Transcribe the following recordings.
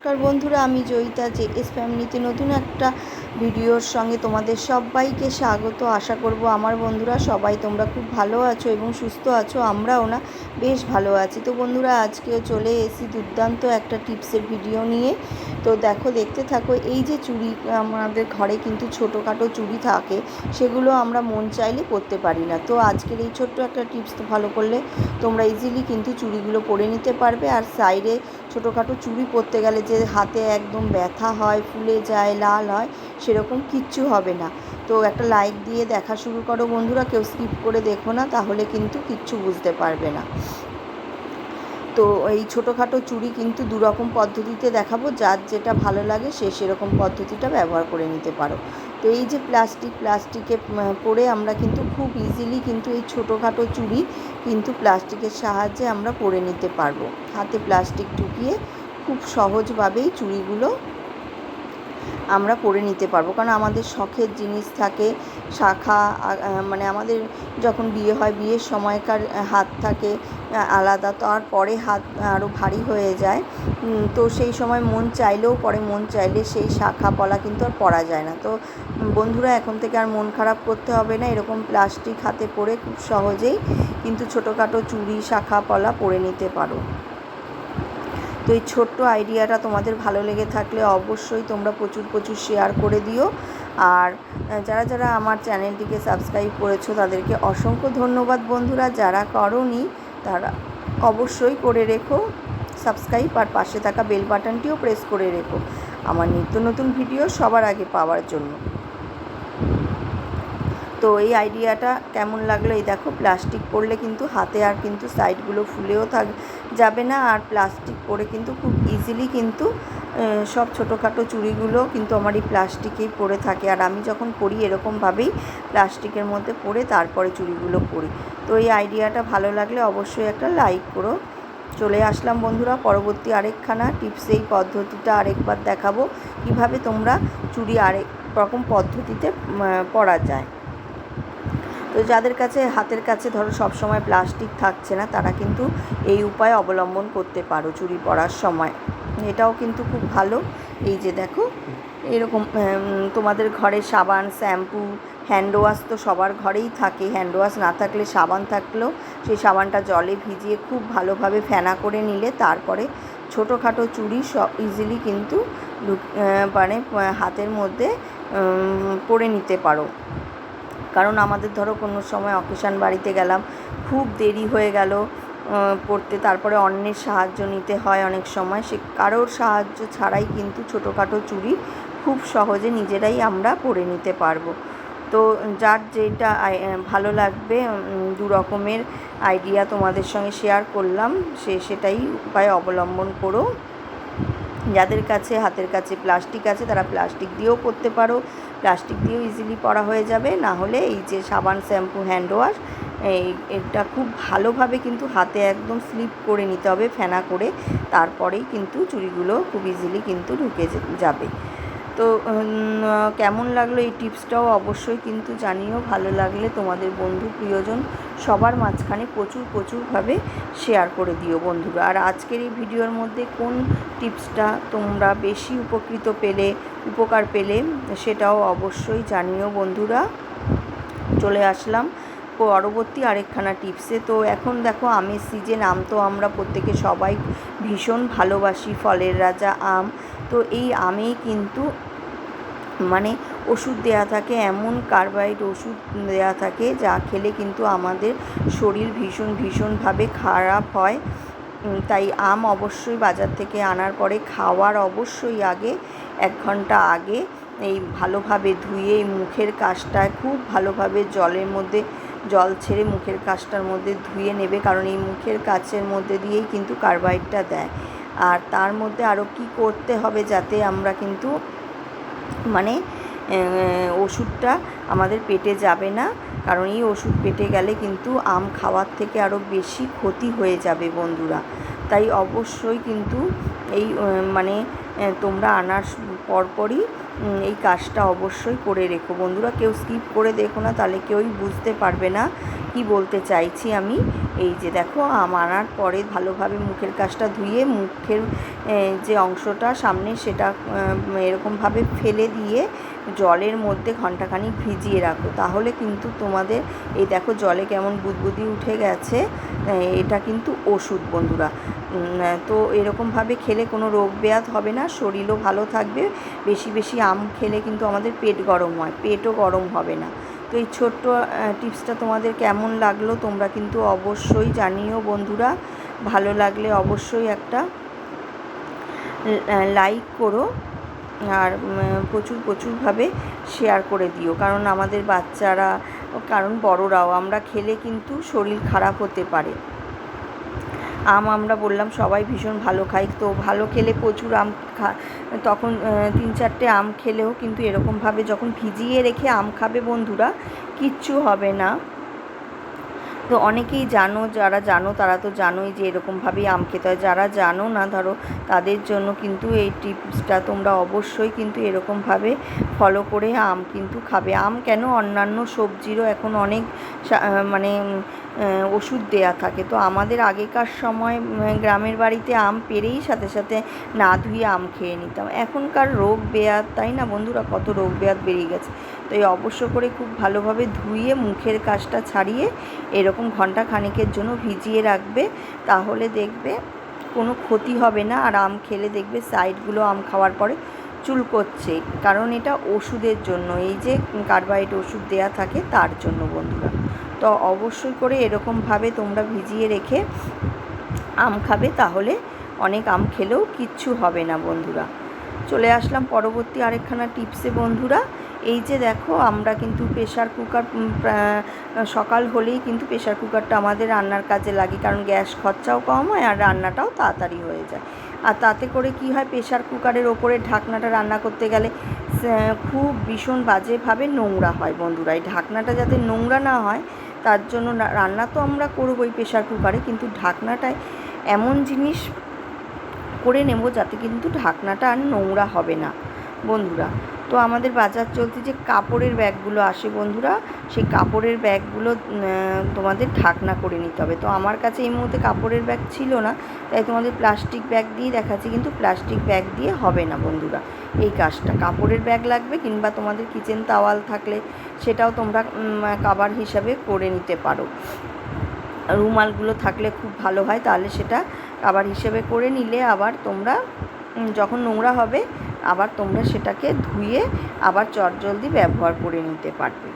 নমস্কার বন্ধুরা, আমি জয়িতা জেএস ফ্যামিলিতে নতুন একটা ভিডিওর সঙ্গে তোমাদের সবাইকে স্বাগত। আশা করব আমার বন্ধুরা সবাই তোমরা খুব ভালো আছো এবং সুস্থ আছো। আমরাও না বেশ ভালো আছি। তো বন্ধুরা, আজকেও চলে এসেছি দুর্দান্ত একটা টিপসের ভিডিও নিয়ে। তো দেখো, দেখতে থাকো। এই যে চুড়ি, আমাদের ঘরে কিন্তু ছোটোখাটো চুড়ি থাকে, সেগুলো আমরা মন চাইলে পরতে পারি না। তো আজকের এই ছোট্ট একটা টিপস ফলো করলে তোমরা ইজিলি কিন্তু চুড়িগুলো পরে নিতে পারবে। আর সাইডে ছোটোখাটো চুড়ি পরতে গেলে যে হাতে একদম ব্যথা হয়, ফুলে যায়, লাল হয়, সেরকম কিচ্ছু হবে না। তো একটা লাইক দিয়ে দেখা শুরু করো বন্ধুরা, কেউ স্কিপ করে দেখো না, তাহলে কিন্তু কিচ্ছু বুঝতে পারবে না। তো এই ছোটোখাটো চুড়ি কিন্তু দুরকম পদ্ধতিতে দেখাবো, যার যেটা ভালো লাগে সে সেরকম পদ্ধতিটা ব্যবহার করে নিতে পারো। তো এই যে প্লাস্টিকে পরে আমরা কিন্তু খুব ইজিলি কিন্তু এই ছোটোখাটো চুড়ি কিন্তু প্লাস্টিকের সাহায্যে আমরা পরে নিতে পারবো। হাতে প্লাস্টিক ঢুকিয়ে খুব সহজভাবেই চুড়িগুলো আমরা পরে নিতে পারবো। কারণ আমাদের শখের জিনিস থাকে, শাখা, মানে আমাদের যখন বিয়ে হয়, বিয়ের সময়কার হাত থাকে আলাদা, তারপরে হাত আরও ভারী হয়ে যায়। তো সেই সময় মন চাইলেও পরে, মন চাইলে সেই শাখা পলা কিন্তু আর পরা যায় না। তো বন্ধুরা, এখন থেকে আর মন খারাপ করতে হবে না, এরকম প্লাস্টিক হাতে পরে খুব সহজেই কিন্তু ছোটোখাটো চুড়ি, শাখা পলা পরে নিতে পারো। তো এই ছোট্ট আইডিয়াটা তোমাদের ভালো লেগে থাকলে অবশ্যই তোমরা প্রচুর শেয়ার করে দিও। আর যারা আমার চ্যানেলটিকে সাবস্ক্রাইব করেছো তাদেরকে অসংখ্য ধন্যবাদ বন্ধুরা। যারা করোনি তারা অবশ্যই করে রেখো সাবস্ক্রাইব, আর পাশে থাকা বেল বাটনটিও প্রেস করে রেখো আমার নিত্য নতুন ভিডিও সবার আগে পাওয়ার জন্য। তো এই আইডিয়াটা কেমন লাগলো? এই দেখো, প্লাস্টিক পরলে কিন্তু হাতে আর কিন্তু সাইডগুলো ফুলেও যাবে না। আর প্লাস্টিক পরে কিন্তু খুব ইজিলি কিন্তু সব ছোটোখাটো চুড়িগুলো কিন্তু আমার এই প্লাস্টিকেই পরে থাকে। আর আমি যখন পরি এরকমভাবেই প্লাস্টিকের মধ্যে পরে তারপরে চুড়িগুলো পরি। তো এই আইডিয়াটা ভালো লাগলে অবশ্যই একটা লাইক করো। চলে আসলাম বন্ধুরা পরবর্তী আরেকখানা টিপস। এই পদ্ধতিটা আরেকবার দেখাবো কীভাবে তোমরা চুড়ি আরেক রকম পদ্ধতিতে পরা যায়। তো যাদের কাছে হাতের কাছে ধরো সবসময় প্লাস্টিক থাকছে না, তারা কিন্তু এই উপায় অবলম্বন করতে পারো চুড়ি পরার সময়। এটাও কিন্তু খুব ভালো। এই যে দেখো, এরকম তোমাদের ঘরে সাবান, শ্যাম্পু, হ্যান্ড ওয়াশ তো সবার ঘরেই থাকে। হ্যান্ড ওয়াশ না থাকলে সাবান থাকলেও সেই সাবানটা জলে ভিজিয়ে খুব ভালোভাবে ফেনা করে নিলে তারপরে ছোটোখাটো চুড়ি সব ইজিলি কিন্তু মানে হাতের মধ্যে পরে নিতে পারো। কারণ আমাদের ধরো কোনো সময় অকেশান বাড়িতে গেলাম, খুব দেরি হয়ে গেল পড়তে, তারপরে অন্যের সাহায্য নিতে হয় অনেক সময়। সে কারোর সাহায্য ছাড়াই কিন্তু ছোটোখাটো চুড়ি খুব সহজে নিজেরাই আমরা পরে নিতে পারবো। তো যার যেটা ভালো লাগবে, দু রকমের আইডিয়া তোমাদের সঙ্গে শেয়ার করলাম, সেটাই উপায় অবলম্বন করো। যাদের কাছে হাতের কাছে প্লাস্টিক আছে তারা প্লাস্টিক দিয়েও পরতে পারো, প্লাস্টিক দিয়েও ইজিলি পরা হয়ে যাবে। না হলে এই যে সাবান, শ্যাম্পু, হ্যান্ড ওয়াশ, এটা খুব ভালোভাবে কিন্তু হাতে একদম স্লিপ করে নিতে হবে, ফেনা করে, তারপরেই কিন্তু চুড়িগুলো খুব ইজিলি কিন্তু ঢুকে যাবে। তো কেমন লাগলো এই টিপসটাও অবশ্যই কিন্তু জানিও। ভালো লাগলে তোমাদের বন্ধু প্রিয়জন সবার মাঝখানে প্রচুরভাবে শেয়ার করে দিও বন্ধুরা। আর আজকের এই ভিডিওর মধ্যে কোন টিপসটা তোমরা বেশি উপকার পেলে সেটাও অবশ্যই জানিও বন্ধুরা। চলে আসলাম পরবর্তী আরেকখানা টিপসে। তো এখন দেখো, আমের সিজন, আম তো আমরা প্রত্যেকে সবাই ভীষণ ভালোবাসি, ফলের রাজা আম। তো এই আমেই কিন্তু মানে ওষুধ দেয়া থাকে, এমন কার্বাইড ওষুধ দেয়া থাকে যা খেলে কিন্তু আমাদের শরীর ভীষণভাবে খারাপ হয়। তাই আম অবশ্যই বাজার থেকে আনার পরে খাওয়ার অবশ্যই আগে 1 ঘন্টা আগে এই ভালোভাবে ধুয়ে এই মুখের কাছটায় খুব ভালোভাবে জলের মধ্যে জল ছেড়ে মুখের কাছটার মধ্যে ধুয়ে নেবে। কারণ এই মুখের কাছের মধ্যে দিয়েই কিন্তু কার্বাইডটা দেয়। আর তার মধ্যে আরও কি করতে হবে যাতে আমরা কিন্তু মানে ওষুধটা আমাদের পেটে যাবে না, কারণ এই ওষুধ পেটে গেলে কিন্তু আম খাওয়ার থেকে আরও বেশি ক্ষতি হয়ে যাবে বন্ধুরা। তাই অবশ্যই কিন্তু এই তোমরা আনার পরপরই এই কাজটা অবশ্যই করে রেখো বন্ধুরা। কেউ স্কিপ করে দেখো না, তাহলে কেউই বুঝতে পারবে না কি বলতে চাইছি আমি, এই যে দেখো আম আনার পরে ভালোভাবে মুখের কাছটা ধুয়ে মুখের যে অংশটা সামনে সেটা এরকমভাবে ফেলে দিয়ে জলের মধ্যে ঘন্টাখানিক ভিজিয়ে রাখো, তাহলে কিন্তু তোমাদের এই দেখো জলে কেমন বুদবুদি উঠে গেছে, এটা কিন্তু ওষুধ বন্ধুরা। তো এরকমভাবে খেলে কোনো রোগ ব্যাধ হবে না, শরীরও ভালো থাকবে। বেশি বেশি আম খেলে কিন্তু আমাদের পেট গরম হয়, পেটও গরম হবে না। তো এই ছোট্ট টিপসটা তোমাদের কেমন লাগলো তোমরা কিন্তু অবশ্যই জানিও বন্ধুরা। ভালো লাগলে অবশ্যই একটা লাইক করো আর প্রচুরভাবে শেয়ার করে দিও, কারণ আমাদের বাচ্চারা, কারণ বড়রাও আমরা খেলে কিন্তু শরীর খারাপ হতে পারে। আমরা বললাম সবাই ভীষণ ভালো খাই, তো ভালো খেলে প্রচুর আম তখন 3-4টে আম খেলেও কিন্তু এরকমভাবে যখন ভিজিয়ে রেখে আম খাবে বন্ধুরা, কিচ্ছু হবে না। তো অনেকেই জানো, যারা জানো তারা তো জানোই যে এরকমভাবেই আম খেতে হয়। যারা জানো না ধরো তাদের জন্য কিন্তু এই টিপসটা তোমরা অবশ্যই কিন্তু এরকমভাবে ফলো করে আম কিন্তু খাবে। আম কেন, অন্যান্য সবজিরও এখন অনেক মানে ওষুধ দেয়া থাকে। তো আমাদের আগেকার সময় গ্রামের বাড়িতে আম পেড়েই সাথে সাথে না ধুয়ে আম খেয়ে নিতাম। এখনকার রোগ ব্যাধ, তাই না বন্ধুরা, কত রোগ ব্যাধ বেরিয়ে গেছে। তো এই অবশ্য করে খুব ভালোভাবে ধুয়ে মুখের কাছটা ছাড়িয়ে এরকম ঘন্টা খানেকের জন্য ভিজিয়ে রাখবে, তাহলে দেখবে কোনো ক্ষতি হবে না। আর আম খেলে দেখবে সাইডগুলো আম খাওয়ার পরে চুলকোচ্ছে, কারণ এটা ওষুধের জন্য, এই যে কার্বাইড ওষুধ দেয়া থাকে তার জন্য বন্ধুরা। তো অবশ্যই করে এরকমভাবে তোমরা ভিজিয়ে রেখে আম খাবে, তাহলে অনেক আম খেলেও কিচ্ছু হবে না বন্ধুরা। চলে আসলাম পরবর্তী আরেকখানা টিপসে বন্ধুরা। এই যে দেখো আমরা কিন্তু প্রেশার কুকার, সকাল হলেই কিন্তু প্রেশার কুকারটা আমাদের রান্নার কাজে লাগে, কারণ গ্যাস খরচাও কম হয় আর রান্নাটাও তাড়াতাড়ি হয়ে যায়। আর তাতে করে কি হয়, প্রেশার কুকারের ওপরে ঢাকনাটা রান্না করতে গেলে খুব ভীষণ বাজেভাবে নোংরা হয় বন্ধুরা। এই ঢাকনাটা যাতে নোংরা না হয় তার জন্য রান্না তো আমরা করবোই প্রেশার কুকারে, কিন্তু ঢাকনাটায় এমন জিনিস করে নেব যাতে কিন্তু ঢাকনাটা আর নোংরা হবে না বন্ধুরা। তো আমাদের বাজার চলতি যে কাপড়ের ব্যাগগুলো আসে বন্ধুরা, সেই কাপড়ের ব্যাগগুলো তোমাদের ঢাকনা করে নিতে হবে। তো আমার কাছে এই মুহূর্তে কাপড়ের ব্যাগ ছিল না, তাই তোমাদের প্লাস্টিক ব্যাগ দিয়ে দেখাচ্ছি, কিন্তু প্লাস্টিক ব্যাগ দিয়ে হবে না বন্ধুরা এই কাজটা। কাপড়ের ব্যাগ লাগবে, কিংবা তোমাদের কিচেন তাওয়াল থাকলে সেটাও তোমরা কভার হিসাবে করে নিতে পারো। রুমালগুলো থাকলে খুব ভালো হয়, তাহলে সেটা কভার হিসেবে করে নিলে আবার তোমরা যখন নোংরা হবে আবার তোমরা সেটাকে ধুয়ে আবার চটজলদি ব্যবহার করে নিতে পারবে।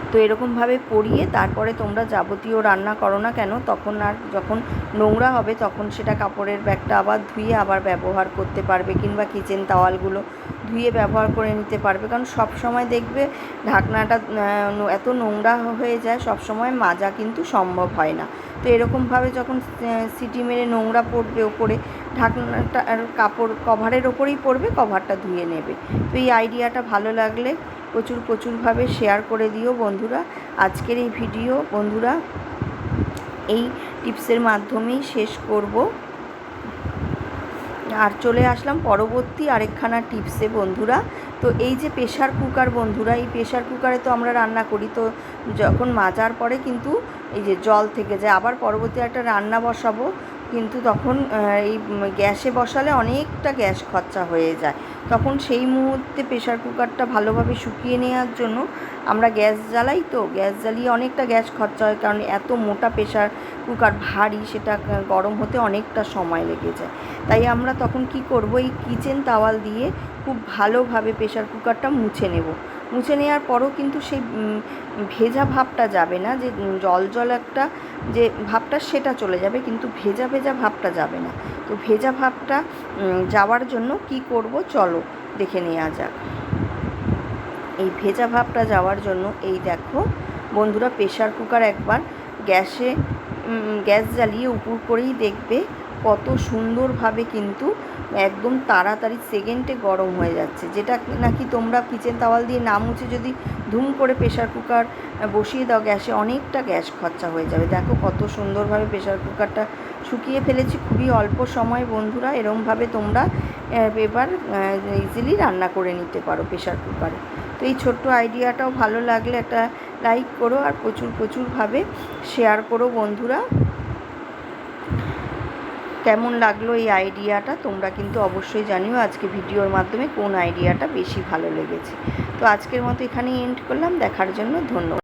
তো এরকমভাবে পরিয়ে তারপরে তোমরা যাবতীয় রান্না করো না কেন, তখন আর যখন নোংরা হবে তখন সেটা কাপড়ের ব্যাগটা আবার ধুয়ে আবার ব্যবহার করতে পারবে, কিংবা কিচেন তাওয়ালগুলো ধুয়ে ব্যবহার করে নিতে পারবে। কারণ সব সময় দেখবে ঢাকনাটা এত নোংরা হয়ে যায়, সব সময় মাজা কিন্তু সম্ভব হয় না। তো এরকমভাবে যখন সিটি মেরে নোংরা পড়বে ওপরে, ঢাকনাটা আর কাপড় কভারের ওপরেই পড়বে, কভারটা ধুয়ে নেবে। তো এই আইডিয়াটা ভালো লাগলে প্রচুরভাবে শেয়ার করে দিও বন্ধুরা। আজকের এই ভিডিও বন্ধুরা এই টিপসের মাধ্যমেই শেষ করব। আর চলে আসলাম পরবর্তী আরেকখানা টিপসে বন্ধুরা। তো এই যে প্রেশার কুকার বন্ধুরা, এই প্রেশার কুকারে তো আমরা রান্না করি, তো যখন মাজার পরে কিন্তু এই যে জল থেকে যায়, আবার পরবর্তী একটা রান্না বসাবো, কিন্তু তখন এই গ্যাসে বসালে অনেকটা গ্যাস খরচা হয়ে যায়। তখন সেই মুহূর্তে প্রেশার কুকারটা ভালোভাবে শুকিয়ে নেওয়ার জন্য আমরা গ্যাস জ্বালাই, তো গ্যাস জ্বালিয়ে অনেকটা গ্যাস খরচা হয়, কারণ এত মোটা প্রেশার কুকার ভারী, সেটা গরম হতে অনেকটা সময় লেগে যায়। তাই আমরা তখন কি করব, এই কিচেন তাওয়াল দিয়ে খুব ভালোভাবে প্রেশার কুকারটা মুছে নেব। মুছে নেওয়ার পরও কিন্তু সেই ভেজা ভাবটা যাবে না, যে জল একটা যে ভাবটা সেটা চলে যাবে, কিন্তু ভেজা ভাবটা যাবে না। তো ভেজা ভাবটা যাওয়ার জন্য কি করব চলো দেখে নেওয়া যাক। এই ভেজা ভাবটা যাওয়ার জন্য এই দেখো বন্ধুরা, প্রেশার কুকার একবার গ্যাস জ্বালিয়ে উপর করেই দেখবে কত সুন্দরভাবে কিন্তু একদম তাড়াতাড়ি সেকেন্ডে গরম হয়ে যাচ্ছে। যেটা নাকি তোমরা কিচেন তাওয়াল দিয়ে না মুছে যদি ধুম করে প্রেশার কুকার বসিয়ে দাও গ্যাসে, অনেকটা গ্যাস খরচা হয়ে যাবে। দেখো কত সুন্দরভাবে প্রেশার কুকারটা শুকিয়ে ফেলেছি খুবই অল্প সময় বন্ধুরা। এরমভাবে তোমরা এবার ইজিলি রান্না করে নিতে পারো প্রেশার কুকারে। তো এই ছোট্ট আইডিয়াটাও ভালো লাগলে একটা লাইক করো আর প্রচুরভাবে শেয়ার করো বন্ধুরা। কেমন লাগলো এই আইডিয়াটা তোমরা কিন্তু অবশ্যই জানিও আজকে ভিডিওর মাধ্যমে কোন আইডিয়াটা বেশি ভালো লেগেছে। তো আজকের মতো এখানেই এন্ড করলাম। দেখার জন্য ধন্যবাদ।